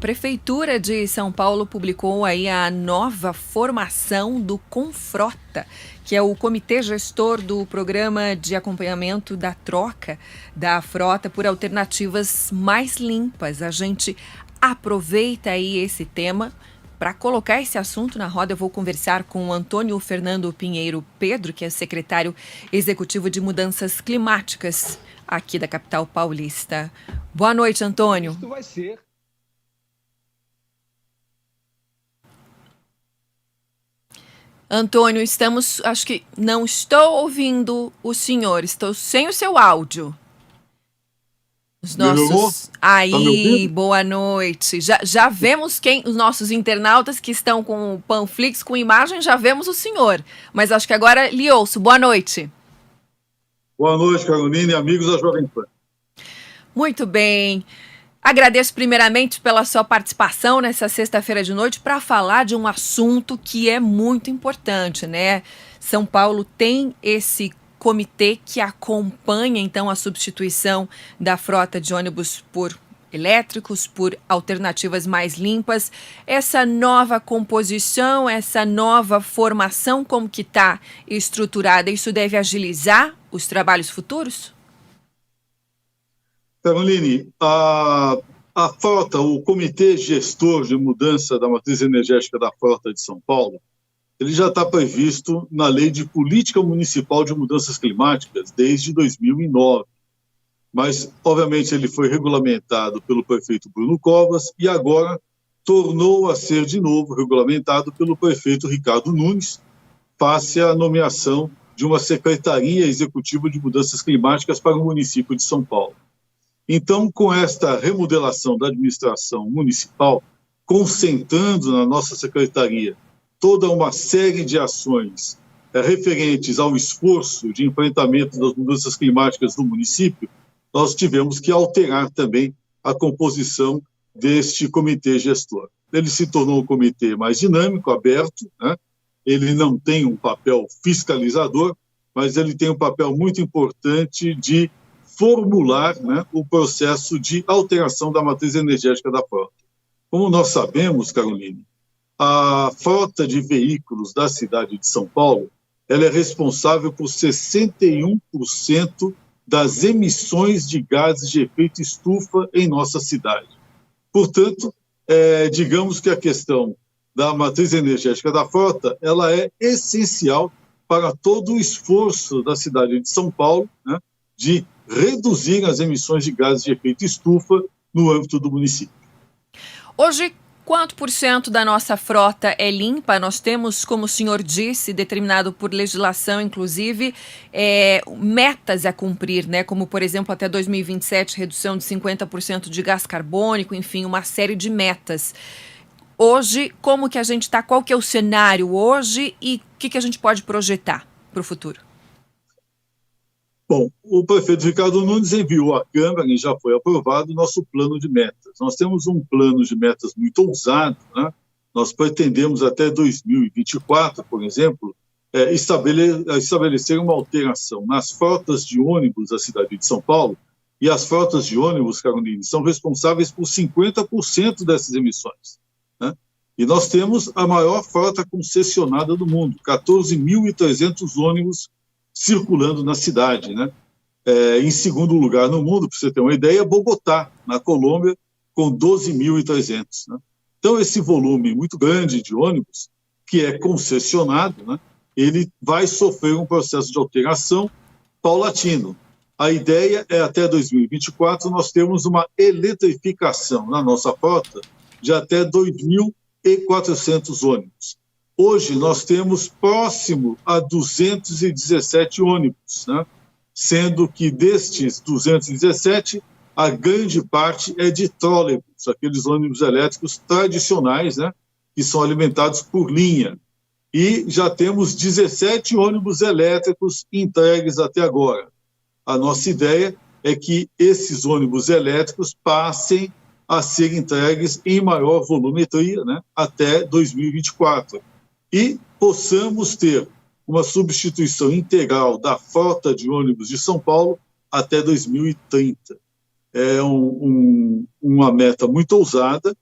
Prefeitura de São Paulo publicou aí a nova formação do Confrota, que é o comitê gestor do programa de acompanhamento da troca da frota por alternativas mais limpas. A gente aproveita aí esse tema para colocar esse assunto na roda. Eu vou conversar com o Antônio Fernando Pinheiro Pedro, que é secretário executivo de Mudanças Climáticas aqui da capital paulista. Boa noite, Antônio. Isto vai ser. Antônio, acho que não estou ouvindo o senhor, estou sem o seu áudio. Os nossos... Aí, boa noite. Já vemos os nossos internautas que estão com o Panflix, com imagem, já vemos o senhor. Mas acho que agora lhe ouço. Boa noite. Boa noite, Carolina e amigos da Jovem Pan. Muito bem. Agradeço primeiramente pela sua participação nessa sexta-feira de noite para falar de um assunto que é muito importante, né? São Paulo tem esse comitê que acompanha, então, a substituição da frota de ônibus por elétricos, por alternativas mais limpas. Essa nova composição, essa nova formação, como que está estruturada, isso deve agilizar os trabalhos futuros? Caroline, a frota, o Comitê Gestor de Mudança da Matriz Energética da Frota de São Paulo, ele já está previsto na Lei de Política Municipal de Mudanças Climáticas desde 2009. Mas, obviamente, ele foi regulamentado pelo prefeito Bruno Covas e agora tornou a ser de novo regulamentado pelo prefeito Ricardo Nunes, face à nomeação de uma Secretaria Executiva de Mudanças Climáticas para o município de São Paulo. Então, com esta remodelação da administração municipal, concentrando na nossa secretaria toda uma série de ações referentes ao esforço de enfrentamento das mudanças climáticas no município, nós tivemos que alterar também a composição deste comitê gestor. Ele se tornou um comitê mais dinâmico, aberto, né? Ele não tem um papel fiscalizador, mas ele tem um papel muito importante de formular, né, o processo de alteração da matriz energética da frota. Como nós sabemos, Caroline, a frota de veículos da cidade de São Paulo, ela é responsável por 61% das emissões de gases de efeito estufa em nossa cidade. Portanto, digamos que a questão da matriz energética da frota, ela é essencial para todo o esforço da cidade de São Paulo, né, de reduzir as emissões de gases de efeito estufa no âmbito do município. Hoje, quanto por cento da nossa frota é limpa? Nós temos, como o senhor disse, determinado por legislação, inclusive, metas a cumprir, né? Como, por exemplo, até 2027, redução de 50% de gás carbônico, enfim, uma série de metas. Hoje, como que a gente está? Qual que é o cenário hoje e o que a gente pode projetar para o futuro? Bom, o prefeito Ricardo Nunes enviou à Câmara e já foi aprovado o nosso plano de metas. Nós temos um plano de metas muito ousado, né? Nós pretendemos até 2024, por exemplo, estabelecer uma alteração nas frotas de ônibus da cidade de São Paulo, e as frotas de ônibus, Caroline, são responsáveis por 50% dessas emissões, né? E nós temos a maior frota concessionada do mundo, 14.300 ônibus circulando na cidade, né? Em segundo lugar no mundo, para você ter uma ideia, Bogotá, na Colômbia, com 12.300. Né? Então, esse volume muito grande de ônibus, que é concessionado, né, ele vai sofrer um processo de alteração paulatino. A ideia é, até 2024, nós termos uma eletrificação na nossa frota de até 2.400 ônibus. Hoje, nós temos próximo a 217 ônibus, né? Sendo que destes 217, a grande parte é de trólebus, aqueles ônibus elétricos tradicionais, né? Que são alimentados por linha. E já temos 17 ônibus elétricos entregues até agora. A nossa ideia é que esses ônibus elétricos passem a ser entregues em maior volumetria, né? Até 2024. E possamos ter uma substituição integral da frota de ônibus de São Paulo até 2030. É uma meta muito ousada,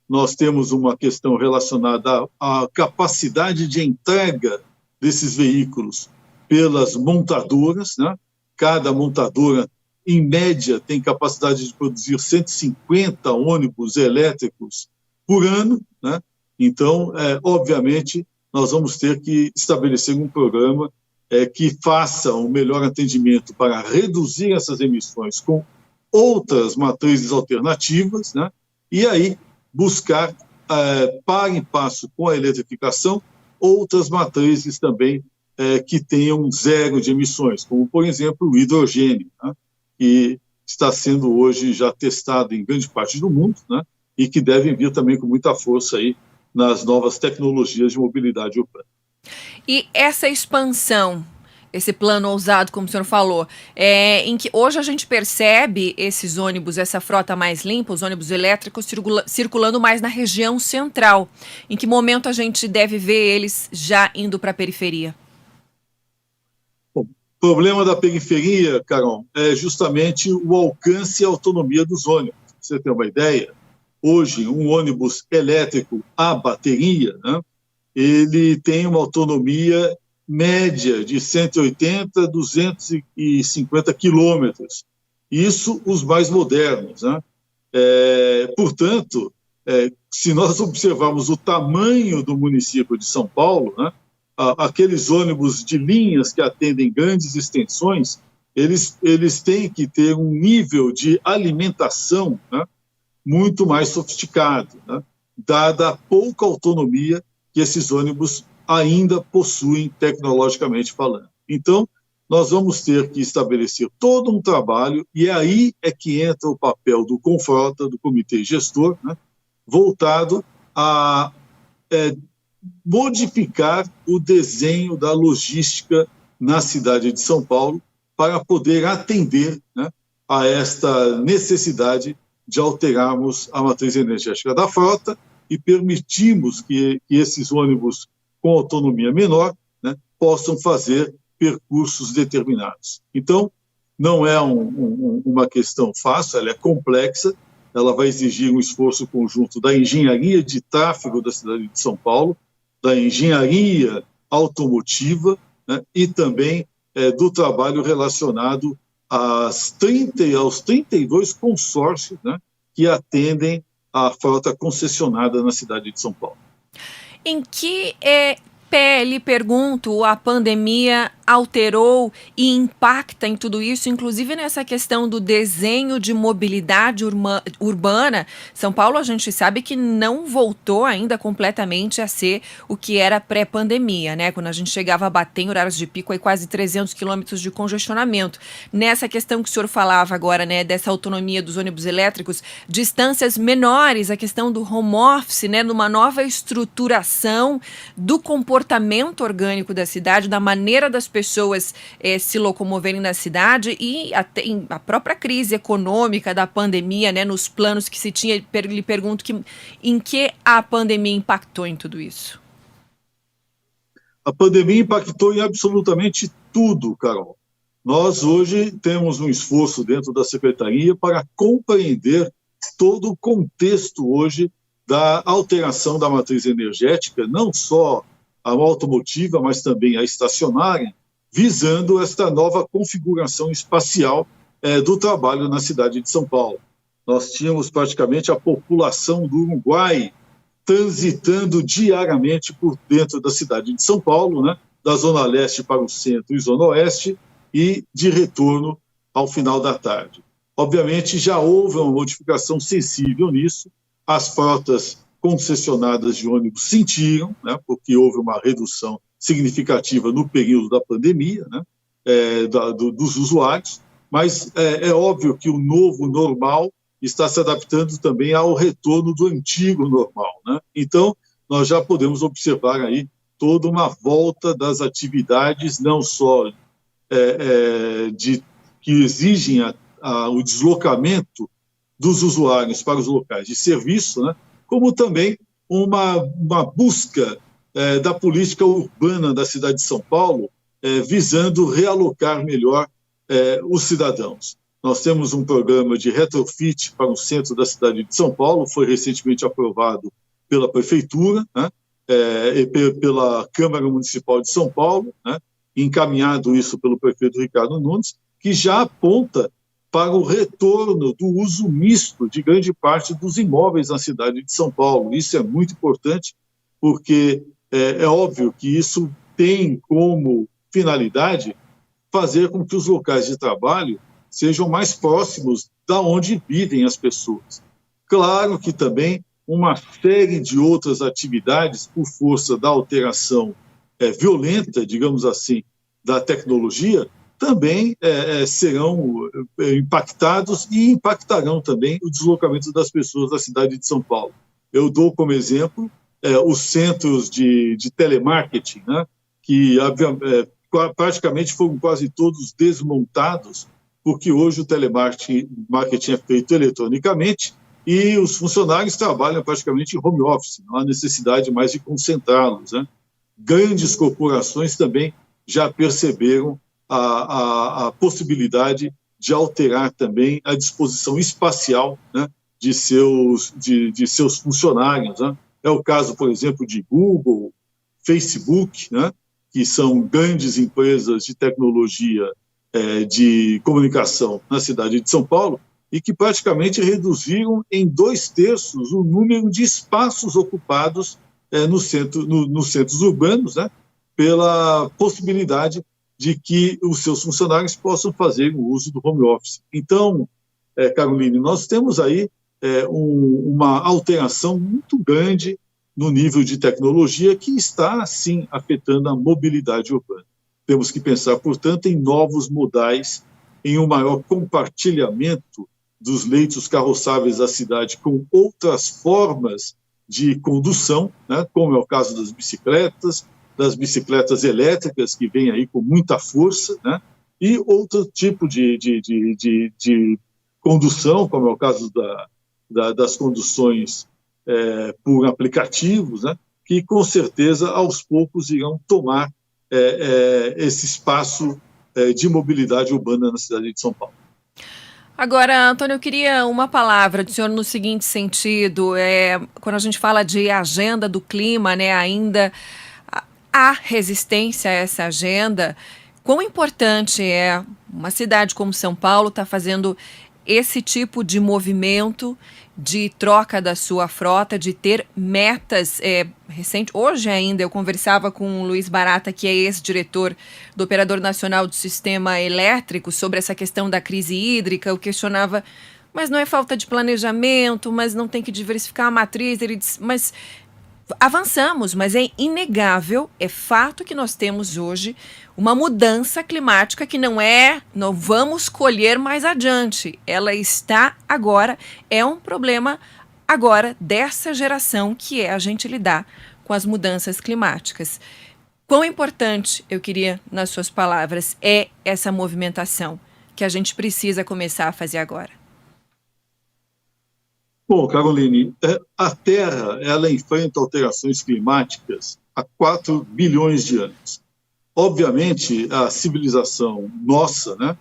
nós temos uma questão relacionada à capacidade de entrega desses veículos pelas montadoras, né? Cada montadora, em média, tem capacidade de produzir 150 ônibus elétricos por ano, né? Então, obviamente, nós vamos ter que estabelecer um programa que faça um melhor atendimento para reduzir essas emissões com outras matrizes alternativas, né? E aí buscar, par e passo com a eletrificação, outras matrizes também que tenham zero de emissões, como, por exemplo, o hidrogênio, né? Que está sendo hoje já testado em grande parte do mundo, né? E que devem vir também com muita força aí nas novas tecnologias de mobilidade urbana. E essa expansão, esse plano ousado, como o senhor falou, em que hoje a gente percebe esses ônibus, essa frota mais limpa, os ônibus elétricos circulando mais na região central. Em que momento a gente deve ver eles já indo para a periferia? Bom, o problema da periferia, Carol, é justamente o alcance e a autonomia dos ônibus. Pra você ter uma ideia, hoje um ônibus elétrico a bateria, né, ele tem uma autonomia média de 180 a 250 quilômetros. Isso os mais modernos, né? Portanto, se nós observarmos o tamanho do município de São Paulo, né, aqueles ônibus de linhas que atendem grandes extensões, eles têm que ter um nível de alimentação, né, muito mais sofisticado, né, dada a pouca autonomia que esses ônibus ainda possuem tecnologicamente falando. Então, nós vamos ter que estabelecer todo um trabalho, e aí é que entra o papel do Confrota, do comitê gestor, né, voltado a modificar o desenho da logística na cidade de São Paulo para poder atender, né, a esta necessidade de alterarmos a matriz energética da frota e permitirmos que esses ônibus com autonomia menor, né, possam fazer percursos determinados. Então, não é uma questão fácil, ela é complexa, ela vai exigir um esforço conjunto da engenharia de tráfego da cidade de São Paulo, da engenharia automotiva, né, e também do trabalho relacionado aos 32 consórcios, né, que atendem a frota concessionada na cidade de São Paulo. Em que pé, lhe pergunto, a pandemia alterou e impacta em tudo isso, inclusive nessa questão do desenho de mobilidade urbana? São Paulo, a gente sabe que não voltou ainda completamente a ser o que era pré-pandemia, né? Quando a gente chegava a bater em horários de pico, aí quase 300 quilômetros de congestionamento. Nessa questão que o senhor falava agora, né, dessa autonomia dos ônibus elétricos, distâncias menores, a questão do home office, né, numa nova estruturação do comportamento orgânico da cidade, da maneira das pessoas se locomoverem na cidade, e até a própria crise econômica da pandemia, né, nos planos que se tinha. Lhe pergunto em que a pandemia impactou em tudo isso? A pandemia impactou em absolutamente tudo, Carol. Nós hoje temos um esforço dentro da Secretaria para compreender todo o contexto hoje da alteração da matriz energética, não só a automotiva, mas também a estacionária, visando esta nova configuração espacial do trabalho na cidade de São Paulo. Nós tínhamos praticamente a população do Uruguai transitando diariamente por dentro da cidade de São Paulo, né, da Zona Leste para o centro e Zona Oeste, e de retorno ao final da tarde. Obviamente, já houve uma modificação sensível nisso, as frotas concessionadas de ônibus sentiram, né, porque houve uma redução significativa no período da pandemia, né, dos usuários, mas é óbvio que o novo normal está se adaptando também ao retorno do antigo normal, né? Então, nós já podemos observar aí toda uma volta das atividades, não só que exigem o deslocamento dos usuários para os locais de serviço, né, como também uma busca da política urbana da cidade de São Paulo, visando realocar melhor os cidadãos. Nós temos um programa de retrofit para o centro da cidade de São Paulo, foi recentemente aprovado pela Prefeitura, né, e pela Câmara Municipal de São Paulo, né, encaminhado isso pelo prefeito Ricardo Nunes, que já aponta para o retorno do uso misto de grande parte dos imóveis na cidade de São Paulo. Isso é muito importante, porque é óbvio que isso tem como finalidade fazer com que os locais de trabalho sejam mais próximos da onde vivem as pessoas. Claro que também uma série de outras atividades, por força da alteração violenta, digamos assim, da tecnologia, também serão impactados e impactarão também o deslocamento das pessoas da cidade de São Paulo. Eu dou como exemplo os centros de telemarketing, né, que praticamente foram quase todos desmontados, porque hoje o telemarketing é feito eletronicamente e os funcionários trabalham praticamente em home office, não há necessidade mais de concentrá-los, né? Grandes corporações também já perceberam a possibilidade de alterar também a disposição espacial, né, de seus funcionários, né? É o caso, por exemplo, de Google, Facebook, né, que são grandes empresas de tecnologia de comunicação na cidade de São Paulo, e que praticamente reduziram em 2/3 o número de espaços ocupados nos centros urbanos, né, pela possibilidade de que os seus funcionários possam fazer o uso do home office. Então, Caroline, nós temos aí uma alteração muito grande no nível de tecnologia que está, sim, afetando a mobilidade urbana. Temos que pensar, portanto, em novos modais, em um maior compartilhamento dos leitos carroçáveis da cidade com outras formas de condução, né, como é o caso das bicicletas elétricas, que vêm aí com muita força, né, e outro tipo de condução, como é o caso das conduções por aplicativos, né, que com certeza aos poucos irão tomar esse espaço de mobilidade urbana na cidade de São Paulo. Agora, Antônio, eu queria uma palavra do senhor no seguinte sentido, quando a gente fala de agenda do clima, né, ainda há resistência a essa agenda. Quão importante é uma cidade como São Paulo estar fazendo esse tipo de movimento de troca da sua frota, de ter metas recentes. Hoje ainda eu conversava com o Luiz Barata, que é ex-diretor do Operador Nacional do Sistema Elétrico, sobre essa questão da crise hídrica. Eu questionava, mas não é falta de planejamento, mas não tem que diversificar a matriz. Ele disse, mas avançamos, mas é inegável, é fato que nós temos hoje uma mudança climática que não vamos colher mais adiante. Ela está agora, é um problema agora dessa geração, que é a gente lidar com as mudanças climáticas. Quão importante, eu queria, nas suas palavras, é essa movimentação que a gente precisa começar a fazer agora? Bom, Caroline, a Terra ela enfrenta alterações climáticas há 4 bilhões de anos. Obviamente, a civilização nossa, né,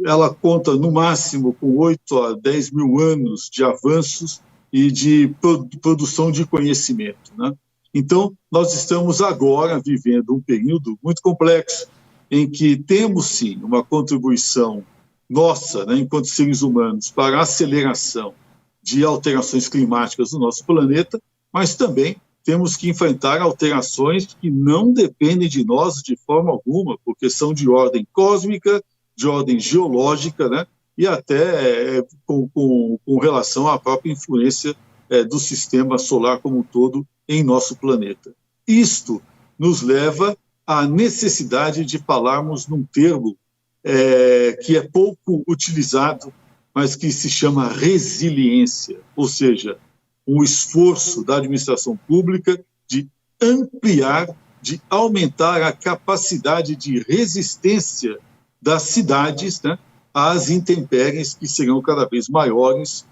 ela conta no máximo com 8 a 10 mil anos de avanços e de produção de conhecimento, né? Então, nós estamos agora vivendo um período muito complexo, em que temos, sim, uma contribuição nossa, né, enquanto seres humanos, para a aceleração de alterações climáticas no nosso planeta, mas também temos que enfrentar alterações que não dependem de nós de forma alguma, porque são de ordem cósmica, de ordem geológica, né, e até com relação à própria influência do sistema solar como um todo em nosso planeta. Isto nos leva à necessidade de falarmos num termo que é pouco utilizado, mas que se chama resiliência, ou seja, um esforço da administração pública de ampliar, de aumentar a capacidade de resistência das cidades, né, às intempéries que serão cada vez maiores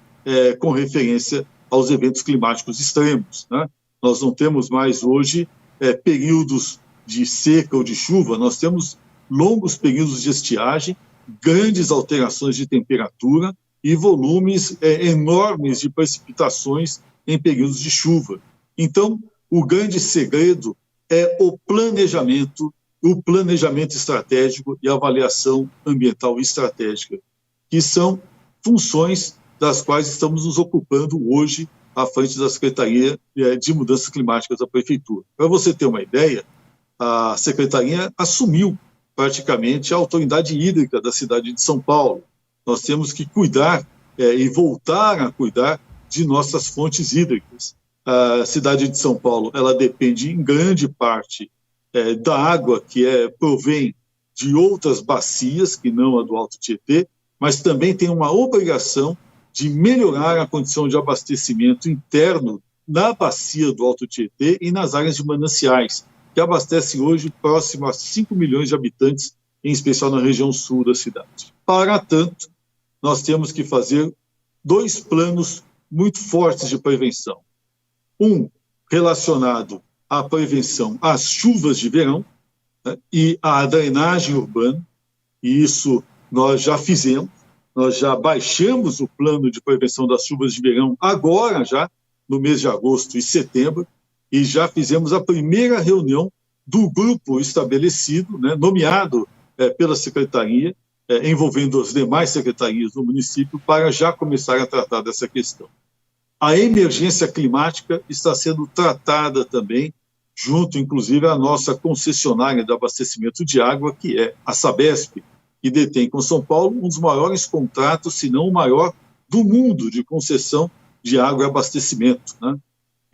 com referência aos eventos climáticos extremos, né? Nós não temos mais hoje períodos de seca ou de chuva, nós temos longos períodos de estiagem grandes alterações de temperatura e volumes enormes de precipitações em períodos de chuva. Então, o grande segredo é o planejamento estratégico e a avaliação ambiental estratégica, que são funções das quais estamos nos ocupando hoje à frente da Secretaria de Mudanças Climáticas da Prefeitura. Para você ter uma ideia, a Secretaria assumiu praticamente a autoridade hídrica da cidade de São Paulo. Nós temos que cuidar e voltar a cuidar de nossas fontes hídricas. A cidade de São Paulo, ela depende em grande parte da água que provém de outras bacias, que não a do Alto Tietê, mas também tem uma obrigação de melhorar a condição de abastecimento interno na bacia do Alto Tietê e nas áreas de mananciais, que abastecem hoje próximo a 5 milhões de habitantes, em especial na região sul da cidade. Para tanto, nós temos que fazer 2 planos muito fortes de prevenção. Um relacionado à prevenção às chuvas de verão, né, e à drenagem urbana, e isso nós já fizemos, nós já baixamos o plano de prevenção das chuvas de verão agora já, no mês de agosto e setembro, e já fizemos a primeira reunião do grupo estabelecido, né, nomeado pela Secretaria, envolvendo as demais secretarias do município, para já começar a tratar dessa questão. A emergência climática está sendo tratada também, junto, inclusive, à nossa concessionária de abastecimento de água, que é a Sabesp, que detém com São Paulo um dos maiores contratos, se não o maior, do mundo de concessão de água e abastecimento, né?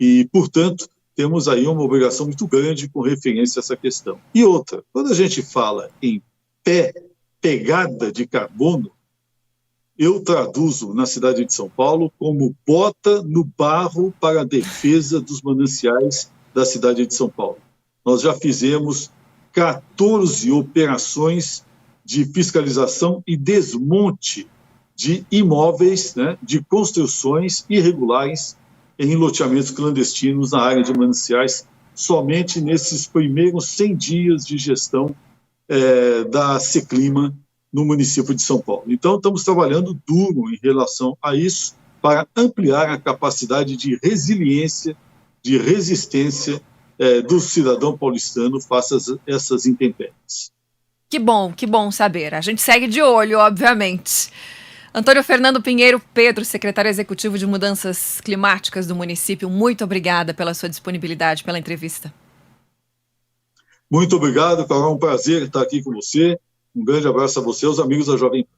E, portanto, temos aí uma obrigação muito grande com referência a essa questão. E outra, quando a gente fala em pegada de carbono, eu traduzo na cidade de São Paulo como bota no barro para a defesa dos mananciais da cidade de São Paulo. Nós já fizemos 14 operações de fiscalização e desmonte de imóveis, né, de construções irregulares em loteamentos clandestinos na área de mananciais, somente nesses primeiros 100 dias de gestão da Seclima no município de São Paulo. Então, estamos trabalhando duro em relação a isso para ampliar a capacidade de resiliência, de resistência do cidadão paulistano face a essas intempéries. Que bom saber. A gente segue de olho, obviamente. Antônio Fernando Pinheiro Pedro, secretário executivo de Mudanças Climáticas do município, muito obrigada pela sua disponibilidade, pela entrevista. Muito obrigado, Carol, é um prazer estar aqui com você. Um grande abraço a você e aos amigos da Jovem Pan.